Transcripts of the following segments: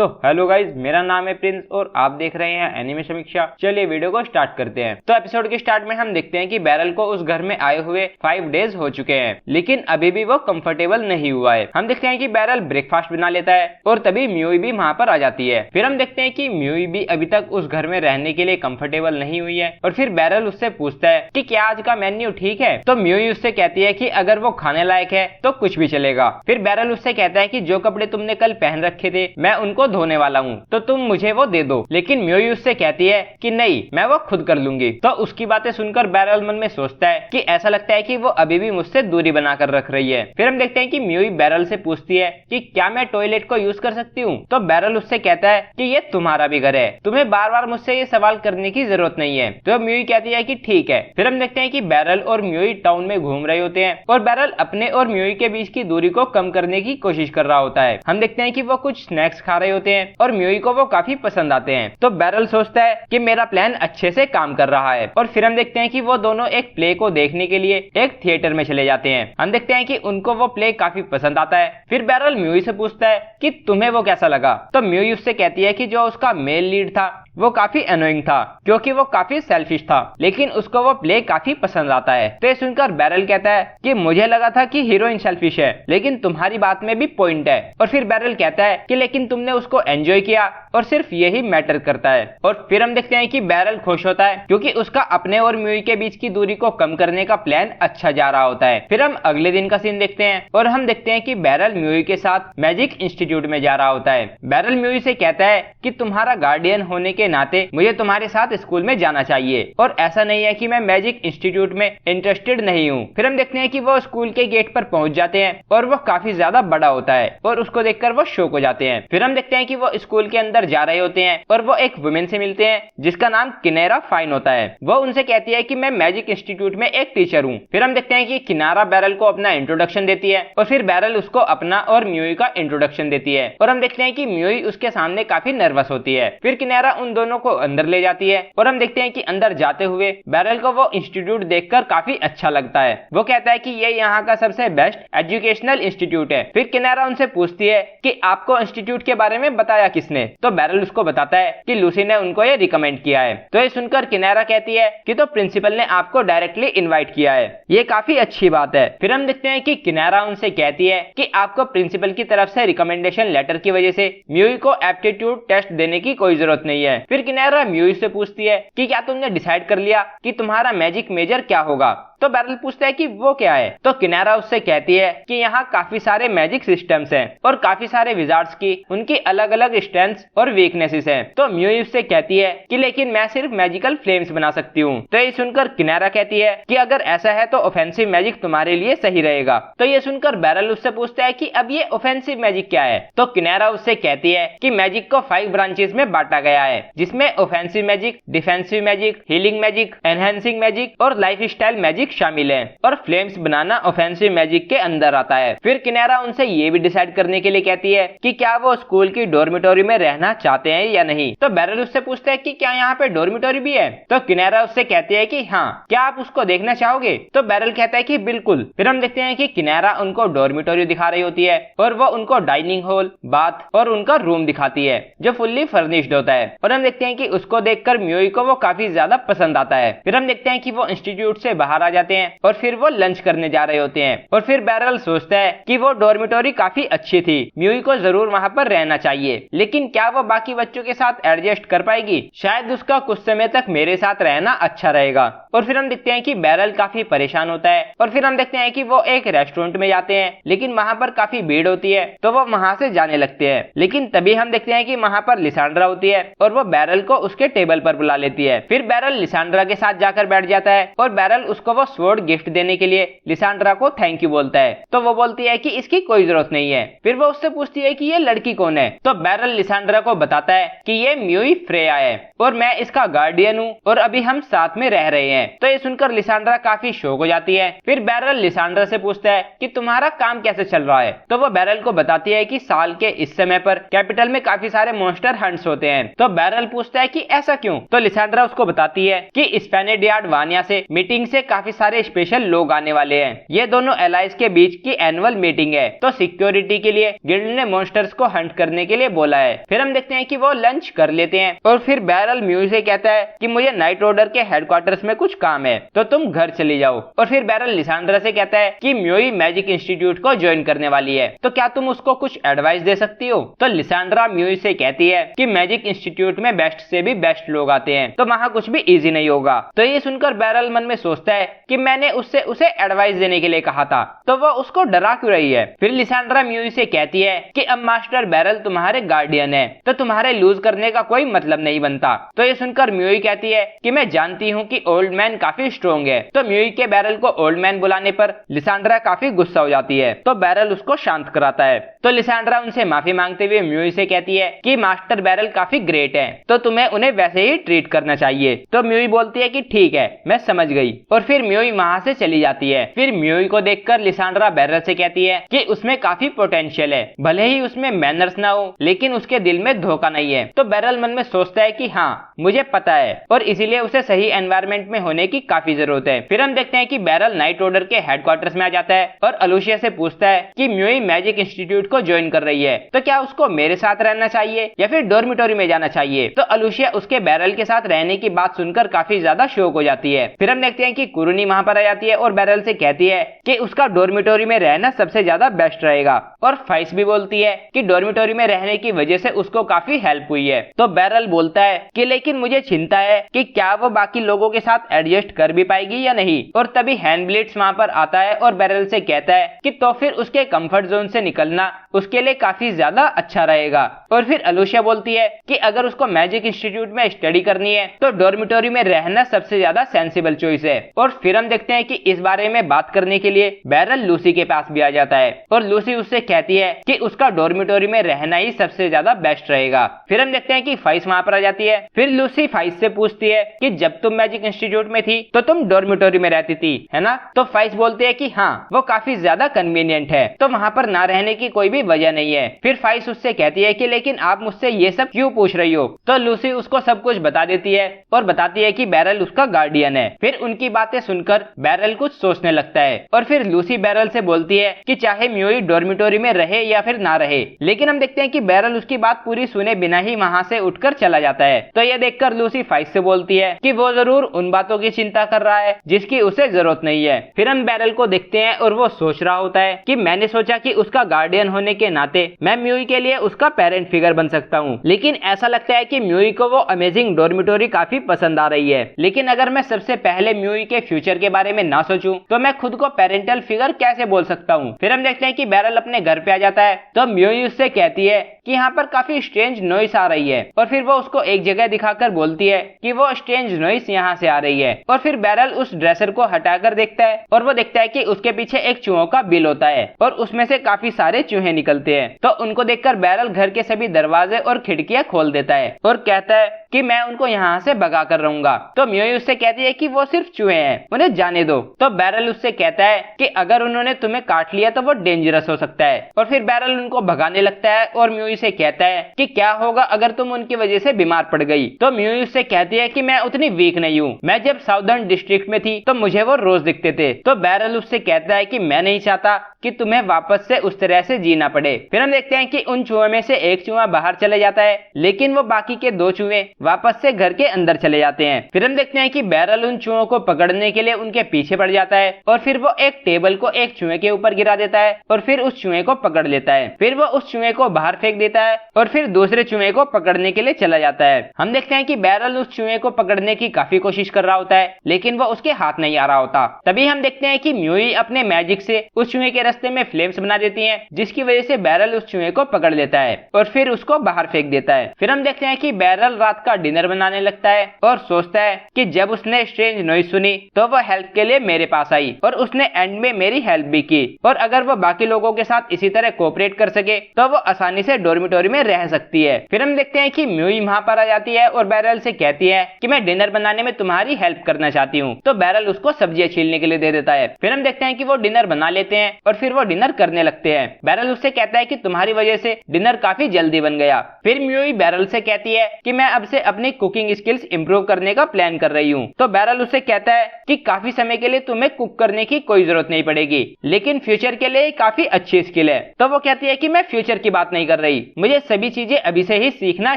तो hello guys, मेरा नाम है प्रिंस और आप देख रहे हैं एनिमे समीक्षा। चलिए वीडियो को स्टार्ट करते हैं। तो एपिसोड के स्टार्ट में हम देखते हैं कि बैरल को उस घर में आए हुए 5 डेज हो चुके हैं, लेकिन अभी भी वो कंफर्टेबल नहीं हुआ है। हम देखते हैं कि बैरल ब्रेकफास्ट बना लेता है और तभी म्यूई भी वहाँ पर आ जाती है। फिर हम देखते हैं कि म्यूई भी अभी तक उस घर में रहने के लिए कंफर्टेबल नहीं हुई है और फिर बैरल उससे पूछता है कि क्या आज का मेन्यू ठीक है। तो म्यूई उससे कहती है कि अगर वो खाने लायक है तो कुछ भी चलेगा। फिर बैरल उससे कहता है कि जो कपड़े तुमने कल पहन रखे थे मैं उनको धोने वाला हूँ, तो तुम मुझे वो दे दो। लेकिन म्यूई उससे कहती है कि नहीं, मैं वो खुद कर लूंगी। तो उसकी बातें सुनकर बैरल मन में सोचता है कि ऐसा लगता है कि वो अभी भी मुझसे दूरी बनाकर रख रही है। फिर हम देखते हैं कि म्यूई बैरल से पूछती है कि क्या मैं टॉयलेट को यूज कर सकती हूँ। तो बैरल उससे कहता है कि ये तुम्हारा भी घर है, तुम्हें बार बार मुझसे ये सवाल करने की जरूरत नहीं है। तो म्यूई कहती है कि ठीक है। फिर हम देखते हैं कि बैरल और म्यूई टाउन में घूम रहे होते हैं और बैरल अपने और म्यूई के बीच की दूरी को कम करने की कोशिश कर रहा होता है। हम देखते हैं कि वो कुछ स्नैक्स खा रहे होते हैं और म्यूई को वो काफी पसंद आते हैं। तो बैरल सोचता है कि मेरा प्लान अच्छे से काम कर रहा है और फिर हम देखते हैं कि वो दोनों एक प्ले को देखने के लिए एक थिएटर में चले जाते हैं। हम देखते हैं कि उनको वो प्ले काफी पसंद आता है। फिर बैरल म्यूई से पूछता है कि तुम्हें वो कैसा लगा। तो म्यूई उससे कहती है कि जो उसका मेल लीड था वो काफी अनोइंग था क्योंकि वो काफी सेल्फिश था, लेकिन उसको वो प्ले काफी पसंद आता है। तो ये सुनकर बैरल कहता है कि मुझे लगा था कि हीरोइन सेल्फिश है, लेकिन तुम्हारी बात में भी पॉइंट है। और फिर बैरल कहता है कि लेकिन तुमने उसको एंजॉय किया और सिर्फ यही मैटर करता है। और फिर हम देखते हैं कि बैरल खुश होता है क्योंकि उसका अपने और म्यूई के बीच की दूरी को कम करने का प्लान अच्छा जा रहा होता है। फिर हम अगले दिन का सीन देखते हैं और हम देखते हैं कि बैरल म्यूई के साथ मैजिक इंस्टीट्यूट में जा रहा होता है। बैरल म्यूई से कहता है कि तुम्हारा गार्डियन होने के नाते मुझे तुम्हारे साथ स्कूल में जाना चाहिए और ऐसा नहीं है कि मैं मैजिक इंस्टीट्यूट में इंटरेस्टेड नहीं हूँ। फिर हम देखते हैं कि वो स्कूल के गेट पर पहुंच जाते हैं और वो काफी ज्यादा बड़ा होता है और उसको देखकर वो शॉक हो जाते हैं। फिर हम देखते हैं कि वो स्कूल के अंदर जा रहे होते हैं और वो एक वुमेन से मिलते हैं जिसका नाम किनारा फाइन होता है। वो उनसे कहती है कि मैं मैजिक इंस्टीट्यूट में एक टीचर हूँ। फिर हम देखते हैं कि किनारा बैरल को अपना इंट्रोडक्शन देती है और फिर बैरल उसको अपना और म्यूई का इंट्रोडक्शन देती है और हम देखते हैं कि म्यूई उसके सामने काफी नर्वस होती है। फिर किनारा उन दोनों को अंदर ले जाती है और हम देखते हैं कि अंदर जाते हुए बैरल को वो इंस्टीट्यूट देखकर काफी अच्छा लगता है। वो कहता है कि ये यहाँ का सबसे बेस्ट एजुकेशनल इंस्टीट्यूट है। फिर किनारा उनसे पूछती है कि आपको इंस्टीट्यूट के बारे में बताया किसने। तो बैरल उसको बताता है कि लूसी ने उनको ये रिकमेंड किया है। तो ये सुनकर किनारा कहती है कि तो प्रिंसिपल ने आपको डायरेक्टली इन्वाइट किया है, ये काफी अच्छी बात है। फिर हम देखते हैं कि किनारा उनसे कहती है कि आपको प्रिंसिपल की तरफ से रिकमेंडेशन लेटर की वजह से म्यूई को एप्टीट्यूड टेस्ट देने की कोई जरूरत नहीं है। फिर किनारा म्यूई से पूछती है कि क्या तुमने डिसाइड कर लिया कि तुम्हारा मैजिक मेजर क्या होगा। तो बैरल पूछता है कि वो क्या है। तो किनारा उससे कहती है कि यहाँ काफी सारे मैजिक सिस्टम्स हैं और काफी सारे विजार्ड्स की उनकी अलग अलग स्ट्रेंथ्स और वीकनेसेस हैं। तो म्यूई उससे कहती है कि लेकिन मैं सिर्फ मैजिकल फ्लेम्स बना सकती हूँ। तो ये सुनकर किनारा कहती है कि अगर ऐसा है तो ऑफेंसिव मैजिक तुम्हारे लिए सही रहेगा। तो ये सुनकर बैरल उससे पूछता है कि अब ये ऑफेंसिव मैजिक क्या है। तो किनारा उससे कहती है कि मैजिक को 5 ब्रांचेस में बांटा गया है, जिसमें offensive magic, defensive magic, healing magic, enhancing magic और लाइफ स्टाइल मैजिक शामिल है और फ्लेम्स बनाना ऑफेंसिव मैजिक के अंदर आता है। फिर किनारा उनसे ये भी डिसाइड करने के लिए कहती है कि क्या वो स्कूल की डॉर्मिटोरी में रहना चाहते हैं या नहीं। तो बैरल उससे पूछता है कि क्या यहाँ पे डॉर्मिटोरी भी है। तो किनारा उससे कहती है कि हाँ, क्या आप उसको देखना चाहोगे। तो बैरल कहता है कि बिल्कुल। फिर हम देखते हैं कि किनारा उनको डॉर्मिटोरी दिखा रही होती है और वो उनको डाइनिंग हॉल, बाथ और उनका रूम दिखाती है जो फुल्ली फर्निश्ड होता है। और हम देखते हैं कि उसको देखकर म्यूई को वो काफी ज्यादा पसंद आता है। फिर हम देखते हैं कि वो इंस्टीट्यूट से बाहर आ जाते हैं और फिर वो लंच करने जा रहे होते हैं। और फिर बैरल सोचता है कि वो डॉर्मिटोरी काफी अच्छी थी, म्यूई को जरूर वहां पर रहना चाहिए, लेकिन क्या वो बाकी बच्चों के साथ एडजस्ट कर पाएगी। शायद उसका कुछ समय तक मेरे साथ रहना अच्छा रहेगा। और फिर हम देखते हैं कि बैरल काफी परेशान होता है। और फिर हम देखते हैं कि वो एक रेस्टोरेंट में जाते हैं, लेकिन वहां पर काफी भीड़ होती है तो वो वहां से जाने लगते हैं। लेकिन तभी हम देखते हैं कि वहां पर लिसांड्रा होती है और वो बैरल को उसके टेबल पर बुला लेती है। फिर बैरल लिसांड्रा के साथ जाकर बैठ जाता है और बैरल उसको वो स्वॉर्ड गिफ्ट देने के लिए लिसांड्रा को थैंक यू बोलता है। तो वो बोलती है कि इसकी कोई जरूरत नहीं है। फिर वो उससे पूछती है कि ये लड़की कौन है। तो बैरल लिसांड्रा को बताता है कि ये म्यूई फ्रेया है और मैं इसका गार्डियन हूँ और अभी हम साथ में रह रहे हैं। तो ये सुनकर लिसांड्रा काफी शॉक हो जाती है। फिर बैरल लिसांड्रा से पूछता है कि तुम्हारा काम कैसे चल रहा है। तो वो बैरल को बताती है कि साल के इस समय पर कैपिटल में काफी सारे मॉन्स्टर हंट्स होते हैं। तो बैरल पूछता है कि ऐसा क्यों। तो लिसांड्रा उसको बताती है कि स्पेनेड यार्ड वानिया से मीटिंग से काफी सारे स्पेशल लोग आने वाले हैं। ये दोनों एलाइज के बीच की एनुअल मीटिंग है, तो सिक्योरिटी के लिए गिल्ड ने मॉन्स्टर्स को हंट करने के लिए बोला है। फिर हम देखते हैं कि वो लंच कर लेते हैं और फिर बैरल म्यूई से कहता है कि मुझे नाइट ऑर्डर के हेडक्वार्टर्स में कुछ काम है, तो तुम घर चली जाओ। और फिर बैरल लिसांड्रा से कहता है कि म्यूई मैजिक इंस्टीट्यूट को ज्वाइन करने वाली है, तो क्या तुम उसको कुछ एडवाइस दे सकती हो। तो लिसांड्रा म्यूई से कहती है कि मैजिक इंस्टीट्यूट में बेस्ट से भी बेस्ट लोग आते हैं, तो वहाँ कुछ भी इजी नहीं होगा। तो ये सुनकर बैरल मन में सोचता है कि मैंने उससे उसे एडवाइस देने के लिए कहा था, तो वो उसको डरा क्यों रही है। फिर लिसांड्रा म्यूई से कहती है कि अब मास्टर बैरल तुम्हारे गार्डियन है, तो तुम्हारे लूज करने का कोई मतलब नहीं बनता। तो ये सुनकर म्यूई कहती है कि मैं जानती हूँ कि ओल्ड मैन काफी स्ट्रोंग है। तो म्यूई के बैरल को ओल्ड मैन बुलाने पर लिसांड्रा काफी गुस्सा हो जाती है, तो बैरल उसको शांत कराता है। तो लिसांड्रा उनसे माफी मांगते हुए म्यूई से कहती है कि मास्टर बैरल काफी ग्रेट है, तो तुम्हें उन्हें वैसे ही ट्रीट करना चाहिए। तो म्यूई बोलती है कि ठीक है, मैं समझ गई, और फिर म्यूई वहाँ से चली जाती है। फिर म्यूई को देखकर लिसांड्रा बैरल से कहती है कि उसमें काफी पोटेंशियल है, भले ही उसमें मैनर्स ना हो, लेकिन उसके दिल में धोखा नहीं है। तो बैरल मन में सोचता है कि हाँ, मुझे पता है, और इसीलिए उसे सही एनवायरनमेंट में होने की काफी जरूरत है। फिर हम देखते हैं कि बैरल नाइट ऑर्डर के हेडक्वार्टर्स में आ जाता है और अलूशिया से पूछता है कि म्यूई मैजिक इंस्टीट्यूट को ज्वाइन कर रही है, तो क्या उसको मेरे साथ रहना चाहिए या फिर डॉर्मिटोरी में जाना चाहिए। तो अलूशिया उसके बैरल के साथ रहने की बात सुनकर काफी ज्यादा शौक हो जाती है। फिर हम देखते हैं कि कुरुनी वहां पर आ जाती है और बैरल से कहती है कि उसका डॉर्मिटोरी में रहना सबसे ज्यादा बेस्ट रहेगा, और फाइस भी बोलती है कि डॉर्मिटोरी में रहने की वजह से उसको काफी हेल्प हुई है। तो बैरल बोलता है कि लेकिन मुझे चिंता है कि क्या वो बाकी लोगों के साथ एडजस्ट कर भी पाएगी या नहीं। और तभी हैंडब्लिट्स वहां पर आता है और बैरल से कहता है कि तो फिर उसके कंफर्ट जोन से निकलना उसके लिए काफी ज्यादा अच्छा रहेगा। और फिर अलूशिया बोलती है कि अगर उसको मैजिक इंस्टीट्यूट में स्टडी करनी है तो डॉर्मिटोरी में रहना सबसे ज्यादा सेंसिबल चॉइस है। और फिर हम देखते हैं कि इस बारे में बात करने के लिए बैरल लूसी के पास भी आ जाता है और लूसी उससे कहती है कि उसका डॉर्मिटोरी में रहना ही सबसे ज्यादा बेस्ट रहेगा। फिर हम देखते हैं कि फाइस वहां पर आ जाती है। फिर लूसी फाइस से पूछती है कि जब तुम मैजिक इंस्टीट्यूट में थी तो तुम डॉर्मिटोरी में रहती थी, है ना। तो फाइस बोलती है कि हाँ, वो काफी ज्यादा कन्वीनियंट है, तो वहां पर ना रहने की कोई भी वजह नहीं है। फिर फाइस उससे कहती है कि लेकिन आप मुझसे ये सब क्यों पूछ रही हो। तो लूसी उसको सब कुछ बता देती है और बताती है कि बैरल उसका गार्डियन है। फिर उनकी बातें सुनकर बैरल कुछ सोचने लगता है और फिर लूसी बैरल से बोलती है कि चाहे म्यूई डॉर्मिटोरी में रहे या फिर ना रहे, लेकिन हम देखते हैं कि बैरल उसकी बात पूरी सुने बिना ही वहाँ से उठकर चला जाता है। तो यह देखकर लूसी फाइस से बोलती है कि वो जरूर उन बातों की चिंता कर रहा है जिसकी उसे जरूरत नहीं है। फिर हम बैरल को देखते हैं और वो सोच रहा होता है कि मैंने सोचा कि उसका गार्डियन होने के नाते मैं म्यूई के लिए उसका पेरेंट फिगर बन सकता हूँ, लेकिन ऐसा लगता है कि म्यूई को वो अमेजिंग डॉर्मिटोरी काफी पसंद आ रही है। लेकिन अगर मैं सबसे पहले म्यूई के फ्यूचर के बारे में ना सोचूं तो मैं खुद को पेरेंटल फिगर कैसे बोल सकता हूँ। फिर हम देखते हैं कि बैरल अपने घर पे आ जाता है तो म्यूई उससे कहती है कि यहाँ पर काफी स्ट्रेंज नॉइस आ रही है, और फिर वो उसको एक जगह दिखाकर बोलती है कि वो स्ट्रेंज नॉइस यहाँ से आ रही है। और फिर बैरल उस ड्रेसर को हटाकर देखता है और वो देखता है कि उसके पीछे एक चूहों का बिल होता है और उसमें से काफी सारे चूहे निकलते हैं। तो उनको देखकर बैरल घर के सभी दरवाजे और खिड़कियां खोल देता है और कहता है कि मैं उनको यहाँ से भगा कर रहूंगा। तो म्यूई उससे कहती है कि वो सिर्फ चूहे हैं, उन्हें जाने दो। तो बैरल उससे कहता है कि अगर उन्होंने तुम्हें काट लिया तो वो डेंजरस हो सकता है। और फिर बैरल उनको भगाने लगता है और म्यूई से कहता है कि क्या होगा अगर तुम उनकी वजह से बीमार पड़ गई। तो म्यूई उससे कहती है कि मैं उतनी वीक नहीं हूँ, मैं जब साउदर्न डिस्ट्रिक्ट में थी तो मुझे वो रोज दिखते थे। तो बैरल उससे कहता है कि मैं नहीं चाहता कि तुम्हें वापस से उस तरह से जीना पड़े। फिर हम देखते हैं कि उन चूहों में से एक चूहा बाहर चले जाता है, लेकिन वो बाकी के दो चूहे वापस से घर के अंदर चले जाते हैं। फिर हम देखते हैं कि बैरल उन चूहों को पकड़ने के लिए उनके पीछे पड़ जाता है और फिर वो एक टेबल को एक चूहे के ऊपर गिरा देता है और फिर उस चूहे को पकड़ लेता है। फिर वो उस चूहे को बाहर फेंक देता है और फिर दूसरे चूहे को पकड़ने के लिए चला जाता है। हम देखते हैं कि बैरल उस चूहे को पकड़ने की काफी कोशिश कर रहा होता है, लेकिन वो उसके हाथ नहीं आ रहा होता। तभी हम देखते हैं कि म्यूई अपने मैजिक से उस चूहे के रास्ते में फ्लेम्स बना देती है, जिसकी वजह से बैरल उस चूहे को पकड़ लेता है और फिर उसको बाहर फेंक देता है। फिर हम देखते हैं कि बैरल रात का डिनर बनाने लगता है और सोचता है कि जब उसने स्ट्रेंज नॉइज सुनी तो वो हेल्प के लिए मेरे पास आई और उसने एंड में मेरी हेल्प भी की, और अगर वो बाकी लोगों के साथ इसी तरह कोऑपरेट कर सके तो वो आसानी से डॉर्मिटोरी में रह सकती है। फिर हम देखते हैं कि म्यूई वहां पर आ जाती है और बैरल से कहती है कि मैं डिनर बनाने में तुम्हारी हेल्प करना चाहती हूँ। तो बैरल उसको सब्जियां छीलने के लिए दे देता है। फिर हम देखते हैं कि वो डिनर बना लेते हैं और फिर वो डिनर करने लगते हैं। बैरल उससे कहता है कि तुम्हारी वजह से डिनर काफी जल्दी बन गया। फिर म्यूई बैरल से कहती है कि मैं अब से अपनी कुकिंग स्किल्स इंप्रूव करने का प्लान कर रही हूँ। तो बैरल उससे कहता है कि काफी समय के लिए तुम्हें कुक करने की कोई जरूरत नहीं पड़ेगी, लेकिन फ्यूचर के लिए काफी अच्छी स्किल है। तो वो कहती है कि मैं फ्यूचर की बात नहीं कर रही, मुझे सभी चीजें अभी से ही सीखना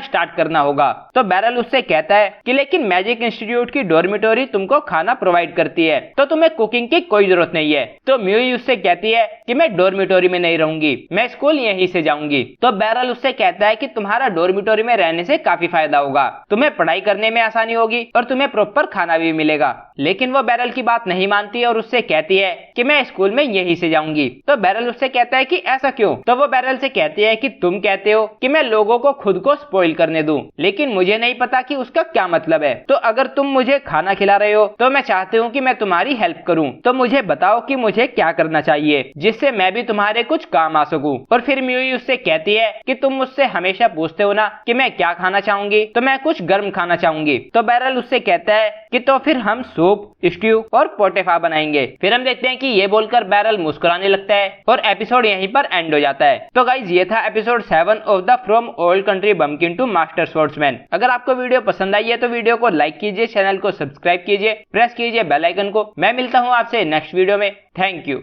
स्टार्ट करना होगा। तो बैरल उससे कहता है कि लेकिन मैजिक इंस्टीट्यूट की डॉर्मिटोरी तुमको खाना प्रोवाइड करती है, तो तुम्हें कुकिंग की कोई जरूरत नहीं है। तो म्यूई उससे कहती है कि मैं डॉर्मिटोरी में नहीं रहूंगी, मैं स्कूल यहीं से जाऊंगी। तो बैरल उससे कहता है कि तुम्हारा डॉर्मिटोरी में रहने से काफी फायदा होगा, तुम्हें पढ़ाई करने में आसानी होगी और तुम्हें प्रॉपर खाना भी मिलेगा। लेकिन वो बैरल की बात नहीं मानती और उससे कहती है कि मैं स्कूल में यहीं से जाऊंगी। तो बैरल उससे कहता है कि ऐसा क्यों? तो वो बैरल से कहती है कि तुम कहते हो कि मैं लोगों को खुद को स्पॉइल करने दूं, लेकिन मुझे नहीं पता कि उसका क्या मतलब है। तो अगर तुम मुझे खाना खिला रहे हो तो मैं चाहती हूँ कि मैं तुम्हारी हेल्प करूँ, तो मुझे बताओ कि मुझे क्या करना चाहिए जिससे मैं भी तुम्हारे कुछ काम आ सकूं। और फिर म्यूई उससे कहती है कि तुम मुझसे हमेशा पूछते हो ना कि मैं क्या खाना चाहूंगी, तो मैं कुछ गर्म खाना चाहूंगी। तो बैरल उससे कहता है कि तो फिर हम सूप, स्ट्यू और पोटेफा बनाएंगे। फिर हम देखते हैं कि ये बोलकर बैरल मुस्कुराने लगता है और एपिसोड यहीं पर एंड हो जाता है। तो गाइज ये था episode 7 of the from old country bumpkin to master swordsman. अगर आपको वीडियो पसंद आई है तो वीडियो को लाइक कीजिए, चैनल को सब्सक्राइब कीजिए, प्रेस कीजिए बेल आइकन को। मैं मिलता हूँ आपसे नेक्स्ट वीडियो में। Thank you.